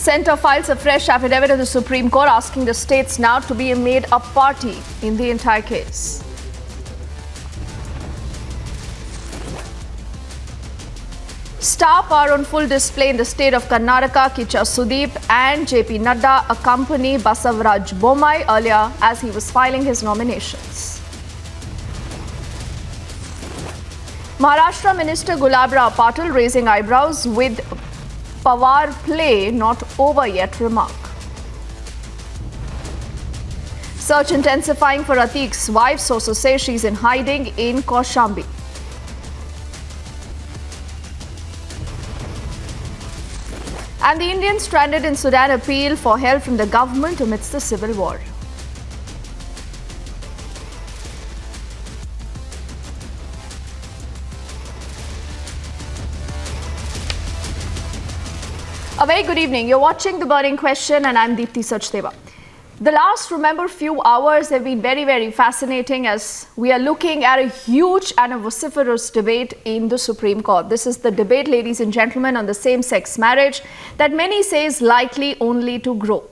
Centre files a fresh affidavit at the Supreme Court asking the states now to be made a party in the entire case. Star power on full display in the state of Karnataka. Kicha Sudeep and JP Nadda accompany Basavaraj Bommai earlier as he was filing his nominations. Maharashtra Minister Gulabrao Patil raising eyebrows with Pawar play not over yet remark. Search intensifying for Atiq's wife. Sources say she's in hiding in Kaushambi. And the Indians stranded in Sudan appeal for help from the government amidst the civil war. A very good evening. You're watching The Burning Question and I'm Deepthi Sachdeva. The last, few hours have been very, very fascinating as we are looking at a huge and a vociferous debate in the Supreme Court. This is the debate, ladies and gentlemen, on the same-sex marriage that many say is likely only to grow.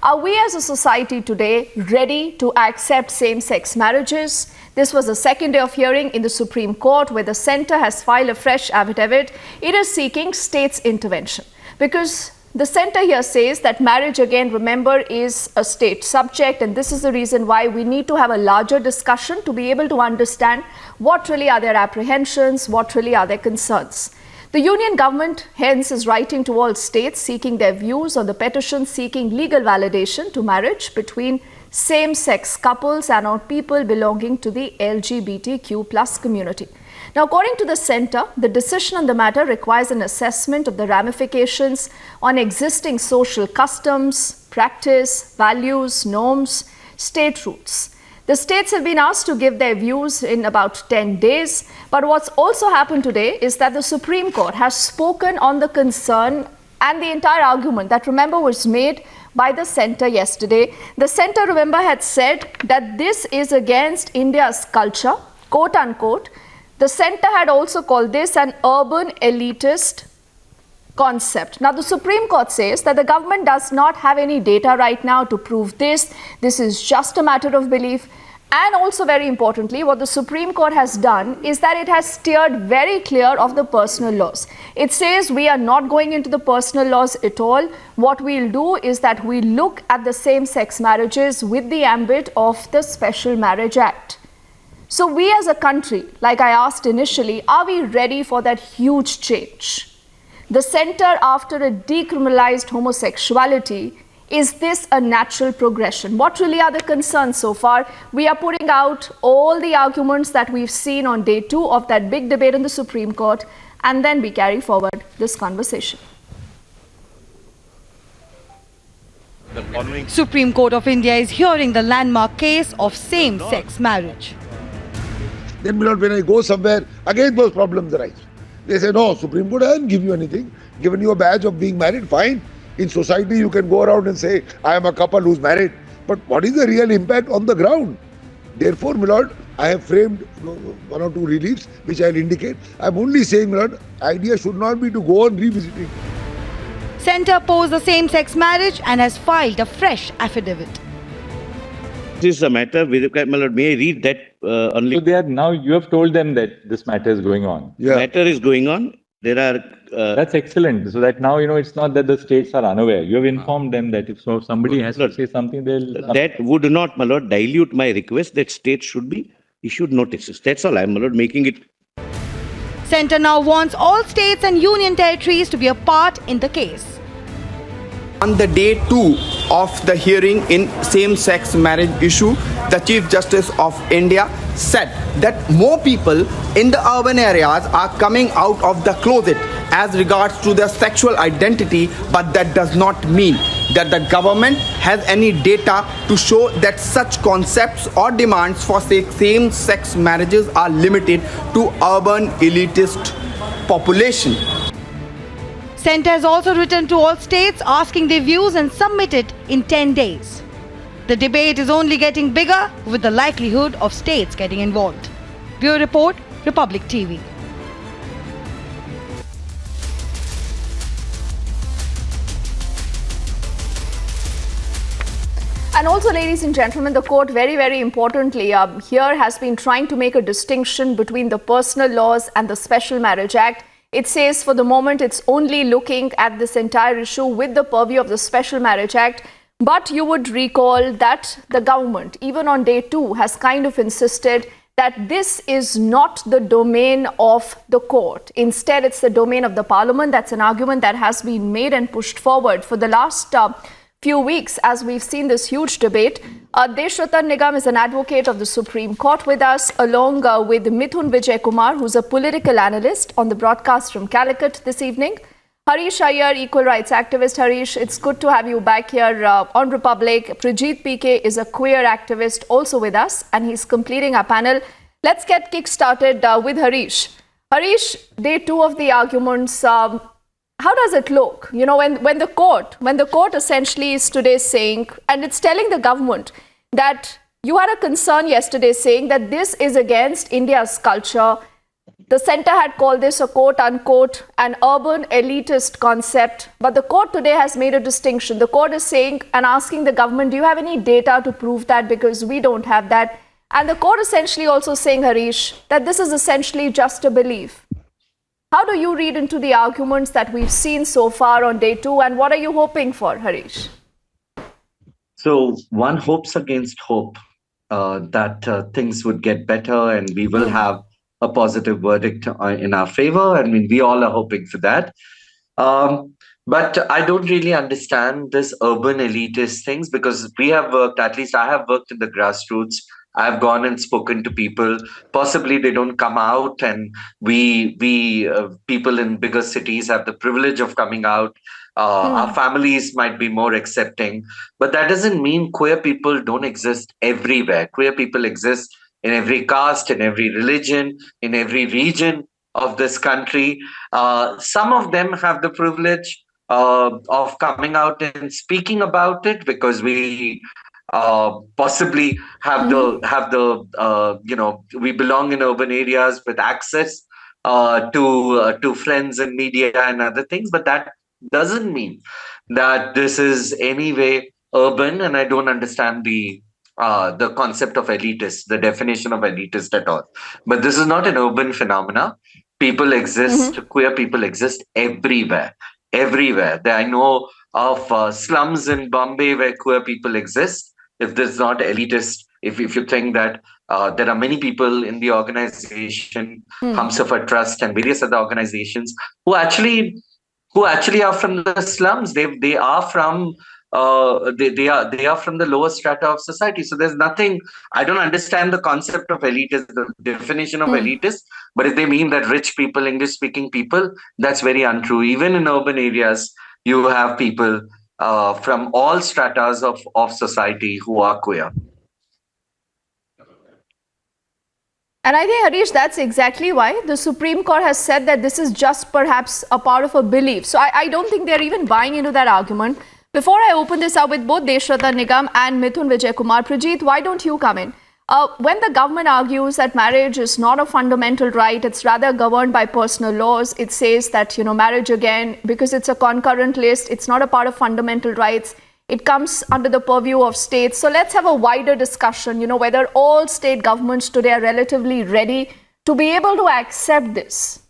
Are we as a society today ready to accept same-sex marriages? This was the second day of hearing in the Supreme Court where the centre has filed a fresh affidavit. It is seeking states' intervention because the centre here says that marriage, again, remember, is a state subject, and this is the reason why we need to have a larger discussion to be able to understand what really are their apprehensions, what really are their concerns. The union government, hence, is writing to all states seeking their views on the petition seeking legal validation to marriage between same-sex couples and on people belonging to the LGBTQ+ community. Now, according to the centre, the decision on the matter requires an assessment of the ramifications on existing social customs, practice, values, norms, state roots. The states have been asked to give their views in about 10 days. But what's also happened today is that the Supreme Court has spoken on the concern and the entire argument that, remember, was made by the centre yesterday. The centre, remember, had said that this is against India's culture, quote unquote. The centre had also called this an urban elitist concept. Now, the Supreme Court says that the government does not have any data right now to prove this. This is just a matter of belief. And also, very importantly, what the Supreme Court has done is that it has steered very clear of the personal laws. It says we are not going into the personal laws at all. What we'll do is that we look at the same-sex marriages with the ambit of the Special Marriage Act. So we as a country, like I asked initially, are we ready for that huge change? The centre, after a decriminalized homosexuality, is this a natural progression? What really are the concerns so far? We are putting out all the arguments that we've seen on day 2 of that big debate in the Supreme Court, and then we carry forward this conversation. Supreme Court of India is hearing the landmark case of same-sex marriage. Then, my lord, when I go somewhere, again those problems arise. They say, no, Supreme Court hasn't given you anything. Given you a badge of being married, fine. In society, you can go around and say, I am a couple who's married. But what is the real impact on the ground? Therefore, my lord, I have framed 1 or 2 reliefs, which I'll indicate. I'm only saying, my lord, idea should not be to go on revisiting. Centre opposed the same-sex marriage and has filed a fresh affidavit. This is a matter, may I read that only? So they are now, you have told them that this matter is going on. Yeah. Matter is going on. There are... That's excellent. So that now, it's not that the states are unaware. You have informed them that if somebody has to say something, they'll... That would not, my lord, dilute my request that states should be issued notices. That's all. I'm, my lord, making it. Centre now wants all states and union territories to be a part in the case. On the day 2 of the hearing in same-sex marriage issue, the Chief Justice of India said that more people in the urban areas are coming out of the closet as regards to their sexual identity, but that does not mean that the government has any data to show that such concepts or demands for same-sex marriages are limited to urban elitist population. Centre has also written to all states asking their views and submit it in 10 days. The debate is only getting bigger with the likelihood of states getting involved. Bureau Report, Republic TV. And also, ladies and gentlemen, the court very, very importantly here has been trying to make a distinction between the personal laws and the Special Marriage Act. It says for the moment it's only looking at this entire issue with the purview of the Special Marriage Act. But you would recall that the government, even on day 2, has kind of insisted that this is not the domain of the court. Instead, it's the domain of the parliament. That's an argument that has been made and pushed forward for the last few weeks as we've seen this huge debate. Desh Ratan Nigam is an advocate of the Supreme Court with us, along with Mithun Vijay Kumar, who's a political analyst on the broadcast from Calicut this evening. Harish Iyer, equal rights activist. Harish, it's good to have you back here on Republic. Prajeet PK is a queer activist also with us, and he's completing our panel. Let's get kick-started with Harish. Harish, day 2 of the arguments, how does it look? You know, when the court essentially is today saying, and it's telling the government that you had a concern yesterday saying that this is against India's culture. The centre had called this a quote-unquote an urban elitist concept. But the court today has made a distinction. The court is saying and asking the government, do you have any data to prove that? Because we don't have that. And the court essentially also saying, Harish, that this is essentially just a belief. How do you read into the arguments that we've seen so far on day 2, and what are you hoping for, Harish? So one hopes against hope that things would get better and we will have a positive verdict in our favor. I mean, we all are hoping for that. But I don't really understand this urban elitist things, because we have worked, at least I have worked in the grassroots. I've gone and spoken to people. Possibly they don't come out, and we people in bigger cities have the privilege of coming out. Our families might be more accepting, but that doesn't mean queer people don't exist everywhere. Queer people exist in every caste, in every religion, in every region of this country. Some of them have the privilege of coming out and speaking about it, because we possibly have the we belong in urban areas with access to friends and media and other things, but that doesn't mean that this is any way urban. And I don't understand the concept of elitist, the definition of elitist at all. But this is not an urban phenomena. People exist, queer people exist everywhere. I know of slums in Bombay where queer people exist. If this is not elitist, if you think that there are many people in the organization, Humsafar Trust and various other organizations who actually are from the slums. They are from they are from the lower strata of society. So there's nothing. I don't understand the concept of elitist, the definition of elitist. But if they mean that rich people, English-speaking people, that's very untrue. Even in urban areas, you have people from all stratas of society who are queer. And I think, Harish, that's exactly why the Supreme Court has said that this is just perhaps a part of a belief. So I don't think they're even buying into that argument. Before I open this up with both Desh Ratan Nigam and Mithun Vijay Kumar, Prajeet, why don't you come in? When the government argues that marriage is not a fundamental right, it's rather governed by personal laws. It says that, marriage, again, because it's a concurrent list, it's not a part of fundamental rights. It comes under the purview of states. So let's have a wider discussion, whether all state governments today are relatively ready to be able to accept this.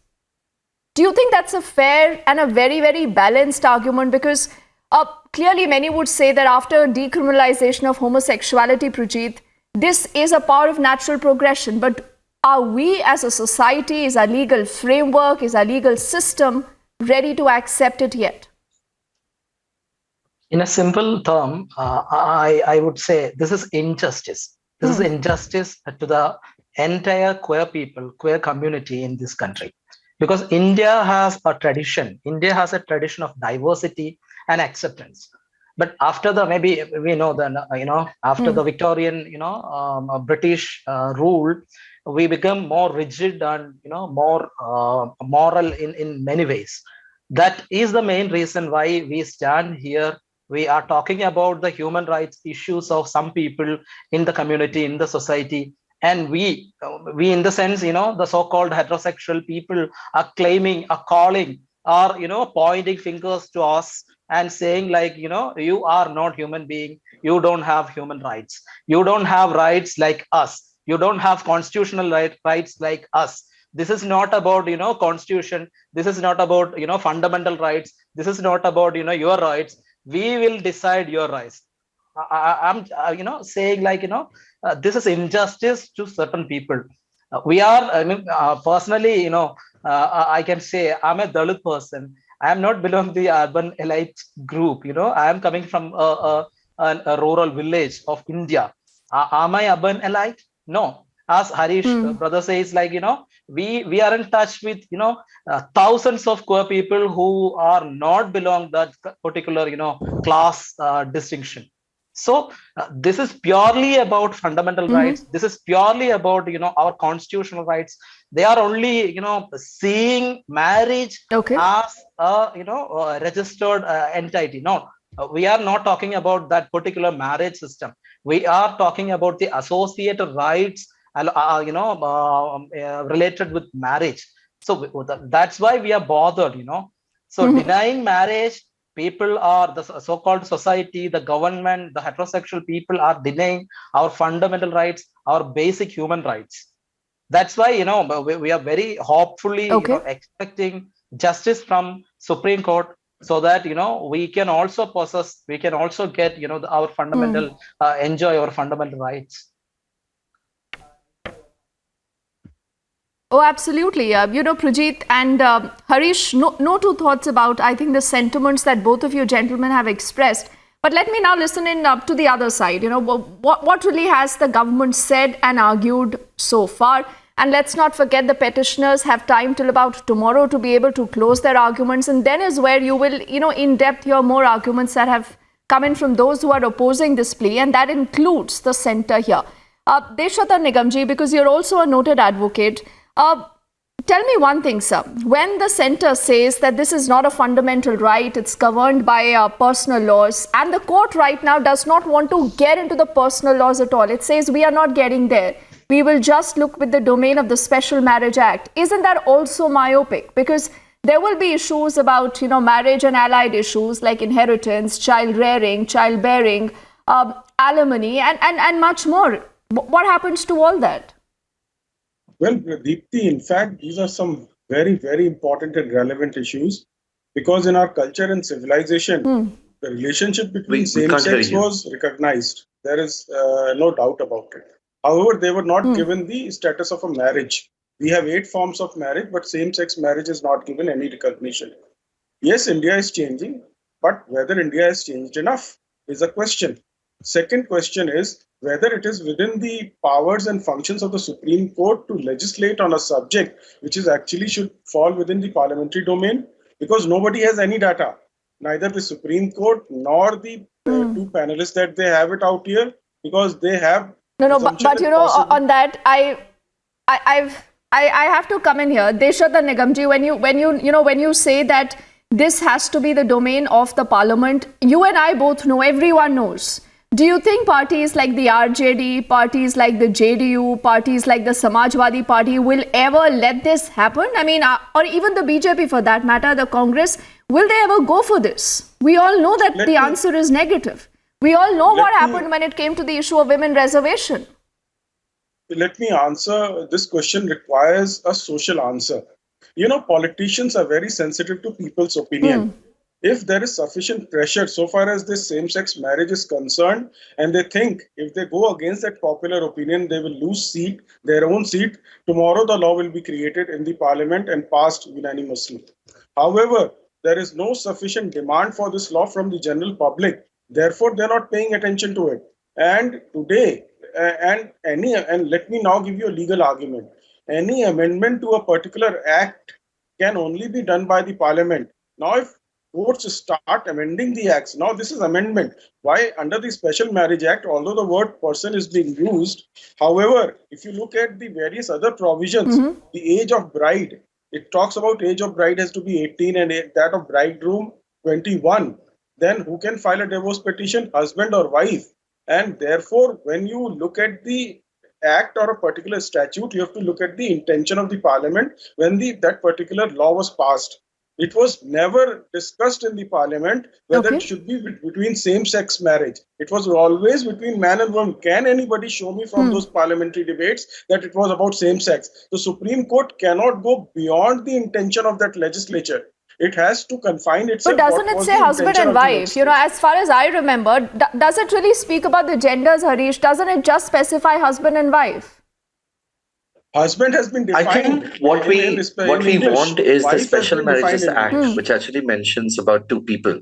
Do you think that's a fair and a very, very balanced argument? Because clearly many would say that after decriminalization of homosexuality, Prajeet, this is a part of natural progression. But are we as a society, is our legal framework, is our legal system ready to accept it yet? In a simple term, I would say this is injustice. This is injustice to the entire queer people, queer community in this country. Because India has a tradition. India has a tradition of diversity and acceptance. But after the, maybe we know that, after the Victorian, British rule, we become more rigid and, more moral in many ways. That is the main reason why we stand here. We are talking about the human rights issues of some people in the community, in the society. And we in the sense, the so-called heterosexual people are claiming, are calling are, pointing fingers to us and saying like, you are not human being. You don't have human rights. You don't have rights like us. You don't have constitutional rights like us. This is not about, constitution. This is not about, fundamental rights. This is not about, your rights. We will decide your rights. I'm, saying like, this is injustice to certain people. We are, personally, I can say I'm a Dalit person. I am not belong to the urban elite group. I am coming from a rural village of India. Am I urban elite? No. As Harish brother says, like, we are in touch with, thousands of queer people who are not belong that particular, class distinction. So this is purely about fundamental rights. This is purely about, our constitutional rights. They are only, seeing marriage as a, a registered entity. No, we are not talking about that particular marriage system. We are talking about the associated rights, related with marriage. So that's why we are bothered. So denying marriage, people are the so-called society, the government, the heterosexual people are denying our fundamental rights, our basic human rights. That's why, we are very hopefully expecting justice from Supreme Court, so that, we can also possess, we can also get, our fundamental, enjoy our fundamental rights. Oh, absolutely. Prajeet and Harish, no two thoughts about, I think, the sentiments that both of you gentlemen have expressed. But let me now listen in to the other side. What really has the government said and argued so far? And let's not forget, the petitioners have time till about tomorrow to be able to close their arguments. And then is where you will, in depth hear more arguments that have come in from those who are opposing this plea. And that includes the centre here. Deshratha Nigamji, because you're also a noted advocate, tell me one thing, sir. When the centre says that this is not a fundamental right, it's governed by personal laws, and the court right now does not want to get into the personal laws at all. It says we are not getting there. We will just look with the domain of the Special Marriage Act. Isn't that also myopic? Because there will be issues about, marriage and allied issues like inheritance, child rearing, childbearing, alimony, and much more. What happens to all that? Well, Deepthi, in fact, these are some very, very important and relevant issues, because in our culture and civilization, the relationship between same-sex was recognized. There is no doubt about it. However, they were not given the status of a marriage. We have 8 forms of marriage, but same-sex marriage is not given any recognition. Yes, India is changing, but whether India has changed enough is a question. Second question is whether it is within the powers and functions of the Supreme Court to legislate on a subject which is actually should fall within the parliamentary domain, because nobody has any data, neither the Supreme Court nor the 2 panelists that they have it out here, because they have but on that I have to come in here. Deshratha Nigamji, when you say that this has to be the domain of the parliament, you and I both know, everyone knows. Do you think parties like the RJD, parties like the JDU, parties like the Samajwadi Party will ever let this happen? I mean, or even the BJP for that matter, the Congress, will they ever go for this? We all know that the answer is negative. We all know what happened when it came to the issue of women reservation. Let me answer. This question requires a social answer. Politicians are very sensitive to people's opinion. If there is sufficient pressure so far as this same-sex marriage is concerned, and they think if they go against that popular opinion, they will lose their own seat, tomorrow the law will be created in the parliament and passed unanimously. However, there is no sufficient demand for this law from the general public. Therefore, they're not paying attention to it. And today, and let me now give you a legal argument. Any amendment to a particular act can only be done by the parliament. Now, if courts start amending the acts, now this is amendment. Why? Under the Special Marriage Act, although the word person is being used, however, if you look at the various other provisions, the age of bride, it talks about age of bride has to be 18 and that of bridegroom 21. Then who can file a divorce petition? Husband or wife. And therefore, when you look at the act or a particular statute, you have to look at the intention of the parliament when that particular law was passed. It was never discussed in the parliament whether Okay. it should be between same-sex marriage. It was always between man and woman. Can anybody show me from those parliamentary debates that it was about same-sex? The Supreme Court cannot go beyond the intention of that legislature. It has to confine itself. But doesn't what it was say the husband intention and of the wife? You know, legislature. as far as I remember, does it really speak about the genders, Harish? Doesn't it just specify husband and wife? Husband has been I defined. think what we in English. want is Wife the has Special been Marriages defined in Act, English. which actually mentions about two people.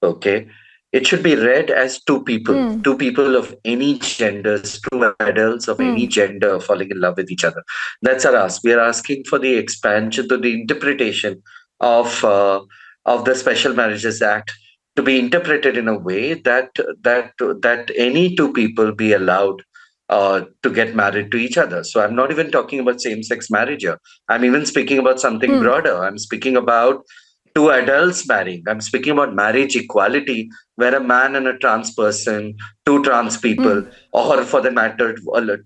Okay, it should be read as two people of any genders, two adults of any gender falling in love with each other. That's our ask. We are asking for the expansion to the interpretation of the Special Marriages Act to be interpreted in a way that any two people be allowed to get married to each other. So I'm not even talking about same-sex marriage here. I'm even speaking about something broader. I'm speaking about two adults marrying. I'm speaking about marriage equality, where a man and a trans person, two trans people, or for the matter,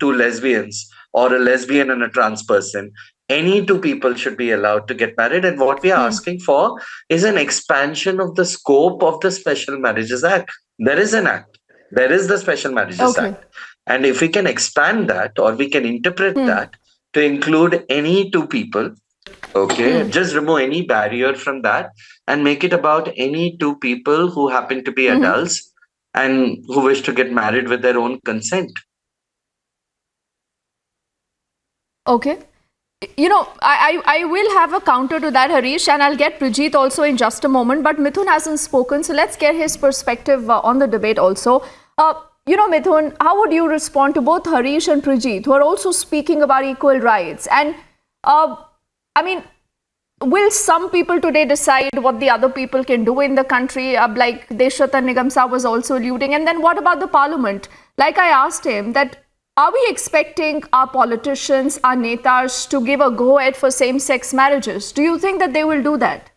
two lesbians, or a lesbian and a trans person, any two people should be allowed to get married. And what we are asking for is an expansion of the scope of the Special Marriages Act. There is an act. There is the Special Marriages Act. And if we can expand that, or we can interpret that to include any two people, just remove any barrier from that and make it about any two people who happen to be adults and who wish to get married with their own consent. Okay. You know, I will have a counter to that, Harish, and I'll get Prijit also in just a moment. But Mithun hasn't spoken, so let's get his perspective on the debate also. You know, Mithun, how would you respond to both Harish and Prijit, who are also speaking about equal rights? And I mean, will some people today decide what the other people can do in the country, like Deshratan Nigam Saab was also alluding? And then what about the parliament? Like I asked him, that are we expecting our politicians, our netas, to give a go-ahead for same-sex marriages? Do you think that they will do that?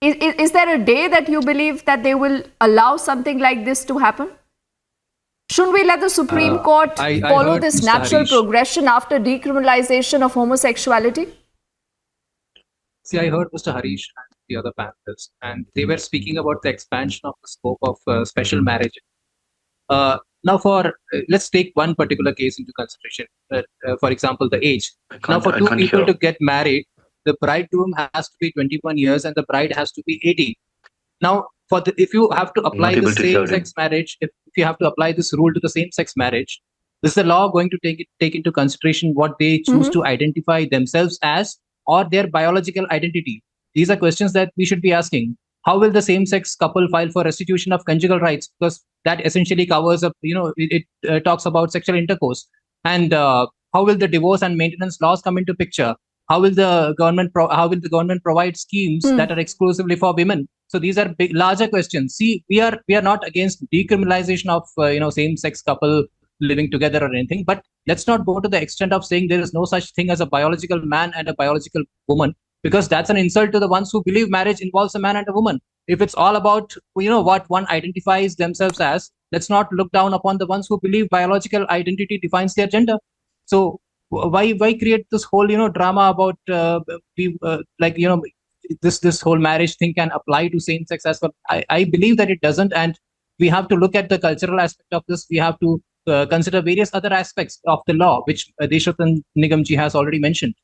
Is there a day that you believe that they will allow something like this to happen? Shouldn't we let the Supreme Court follow heard this Mr. natural Harish. progression after decriminalization of homosexuality? See, I heard Mr. Harish and the other panelists, and they were speaking about the expansion of the scope of special marriage. Now, let's take one particular case into consideration. For example, the age. Now, for two people to get married, the bridegroom has to be 21 years and the bride has to be 18. Now, if you have to apply the same-sex marriage, if you have to apply this rule to the same-sex marriage, is the law going to take into consideration what they choose to identify themselves as, or their biological identity? These are questions that we should be asking. How will the same-sex couple file for restitution of conjugal rights? Because that essentially covers up, it talks about sexual intercourse. And how will the divorce and maintenance laws come into picture? How will the government provide schemes that are exclusively for women? So these are larger questions. See, we are not against decriminalization of same-sex couple living together or anything, but let's not go to the extent of saying there is no such thing as a biological man and a biological woman, because that's an insult to the ones who believe marriage involves a man and a woman. If it's all about what one identifies themselves as, let's not look down upon the ones who believe biological identity defines their gender. So why create this whole drama about this whole marriage thing can apply to same sex as well? I believe that it doesn't, and we have to look at the cultural aspect of this. We have to consider various other aspects of the law, which Deshratan Nigam ji has already mentioned.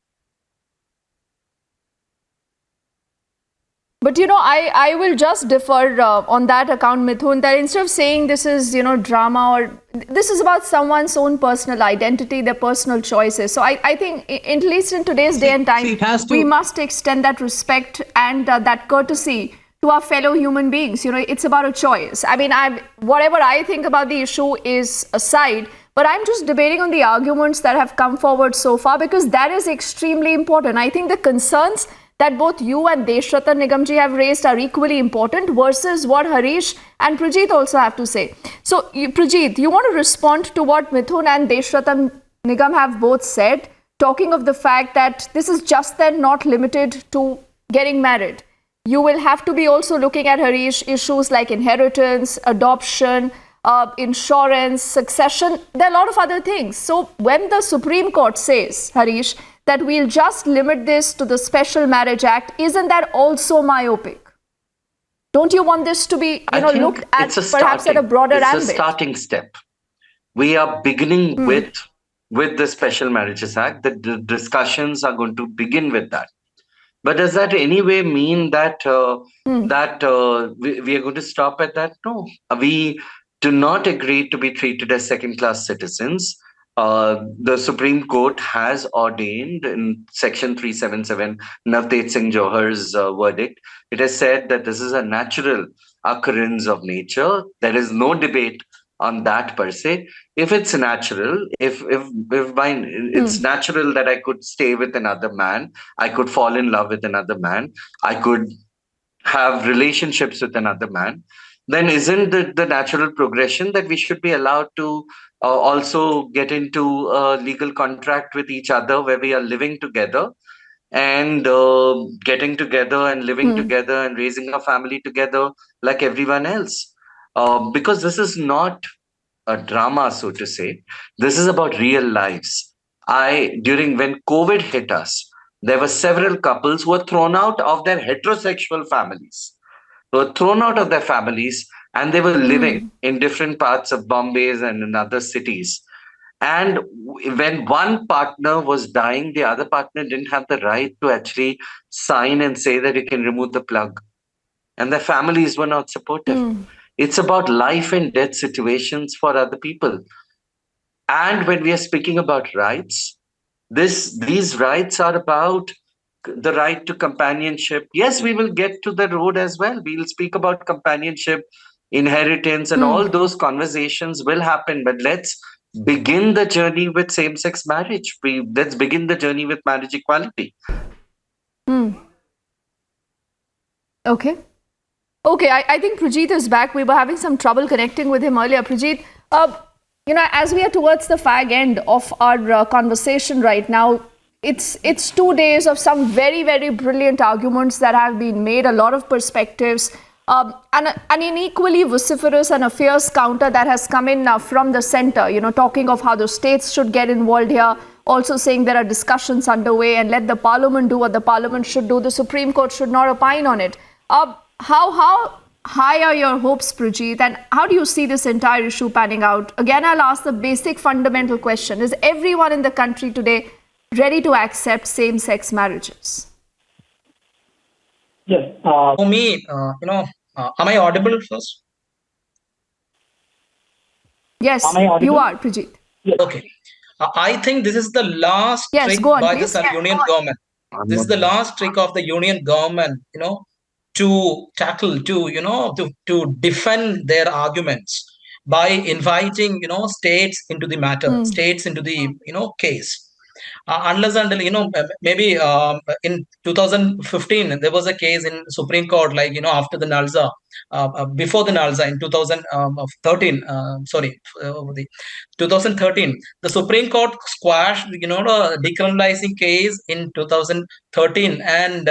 But I will just defer on that account, Mithun, that instead of saying this is drama, or this is about someone's own personal identity, their personal choices. So I think, at least in today's day and time, we must extend that respect and that courtesy to our fellow human beings. It's about a choice. I mean, whatever I think about the issue is aside, but I'm just debating on the arguments that have come forward so far, because that is extremely important. I think the concerns that both you and Deshratan Nigam ji have raised are equally important versus what Harish and Prijit also have to say. So, Prijit, you want to respond to what Mithun and Deshratan Nigam have both said, talking of the fact that this is just then not limited to getting married. You will have to be also looking at, Harish, issues like inheritance, adoption, insurance, succession. There are a lot of other things. So when the Supreme Court says, Harish, that we'll just limit this to the Special Marriage Act, isn't that also myopic? Don't you want this to be, I think looked at it's a perhaps at a broader it's ambit? a starting step. We are beginning with the Special Marriages Act. The discussions are going to begin with that. But does that anyway mean that we are going to stop at that? No, we do not agree to be treated as second-class citizens. The Supreme Court has ordained in Section 377, Navteej Singh Johhar's verdict. It has said that this is a natural occurrence of nature. There is no debate on that per se. If it's natural, it's natural that I could stay with another man, I could fall in love with another man, I could have relationships with another man, then isn't the natural progression that we should be allowed to also get into a legal contract with each other where we are living together and getting together and living together and raising a family together like everyone else? Because this is not a drama, so to say. This is about real lives. When COVID hit us, there were several couples who were thrown out of their heterosexual families. They were thrown out of their families and they were living in different parts of Bombay and in other cities. And when one partner was dying, the other partner didn't have the right to actually sign and say that you can remove the plug. And their families were not supportive. It's about life and death situations for other people. And when we are speaking about rights, these rights are about the right to companionship. Yes, we will get to the road as well. We'll speak about companionship, inheritance, and all those conversations will happen. But let's begin the journey with same-sex marriage. Let's begin the journey with marriage equality. Okay. Okay, I think Prejeet is back. We were having some trouble connecting with him earlier. Prejeet, as we are towards the fag end of our conversation right now, it's 2 days of some very, very brilliant arguments that have been made, a lot of perspectives, and an equally vociferous and a fierce counter that has come in from the center, talking of how the states should get involved here, also saying there are discussions underway and let the parliament do what the parliament should do. The Supreme Court should not opine on it. How high are your hopes, Prejeet, and how do you see this entire issue panning out? Again, I'll ask the basic fundamental question. Is everyone in the country today ready to accept same-sex marriages? Yes. For me, am I audible first? Yes, you are, Prejeet. Yes. Okay. I think this is the last trick by the union government. This is the last trick of the union government, to tackle, to defend their arguments by inviting, states into the matter, states into the, case. Unless until, maybe in 2015, there was a case in Supreme Court, after the Nalsa, before the Nalsa in 2013, 2013, the Supreme Court squashed, the decriminalizing case in 2013, and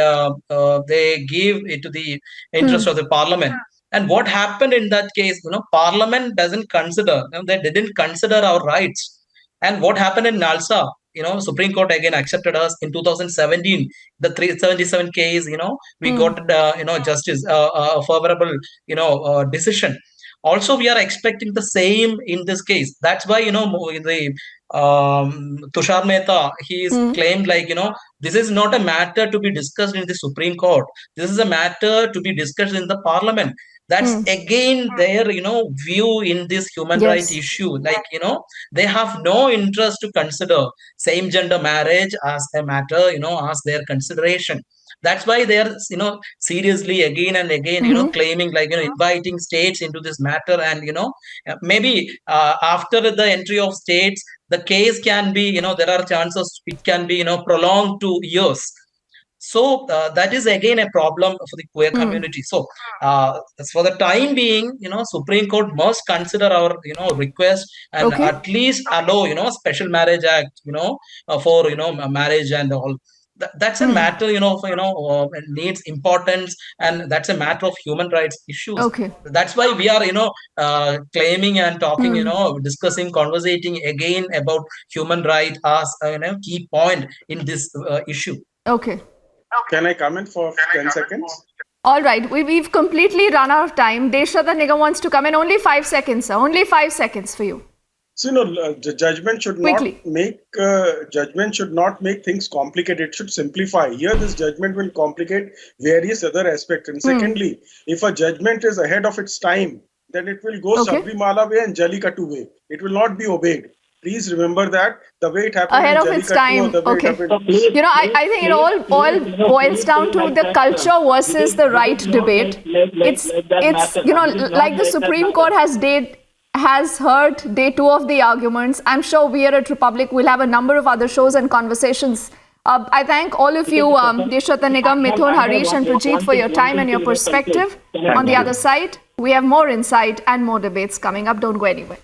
they gave it to the interest of the parliament. And what happened in that case, parliament doesn't consider, they didn't consider our rights. And what happened in Nalsa, Supreme Court again accepted us in 2017, the 377 case, we got, justice, favorable, decision. Also, we are expecting the same in this case. That's why, the Tushar Mehta, he's claimed this is not a matter to be discussed in the Supreme Court. This is a matter to be discussed in the parliament. That's again their, view in this human rights issue. They have no interest to consider same gender marriage as a matter, as their consideration. That's why they are, seriously again and again, claiming inviting states into this matter. And, maybe after the entry of states, the case can be, there are chances it can be, prolonged to years. So that is again a problem for the queer community. So for the time being, Supreme Court must consider our, request and at least allow, Special Marriage Act, for, marriage and all. That's a matter, needs importance, and that's a matter of human rights issues. Okay. That's why we are, claiming and talking, discussing, conversating again about human right as key point in this issue. Okay. Can I come in for 10 seconds? All right. We've completely run out of time. Deshrata Nigam wants to come in. Only 5 seconds, sir. Only 5 seconds for you. So, the judgment should not make things complicated. It should simplify. Here, this judgment will complicate various other aspects. And secondly, if a judgment is ahead of its time, then it will go Sabrimala way and Jallikattu way. It will not be obeyed. Please remember that the way it happened ahead of its time. Okay. I think it all boils down to the culture versus the right debate. It's like the Supreme Court has heard day 2 of the arguments. I'm sure we here at Republic will have a number of other shows and conversations. I thank all of you, Deshrata Nigam, Mithun, Harish and Prajeet, for your time and your perspective. On the other side, we have more insight and more debates coming up. Don't go anywhere.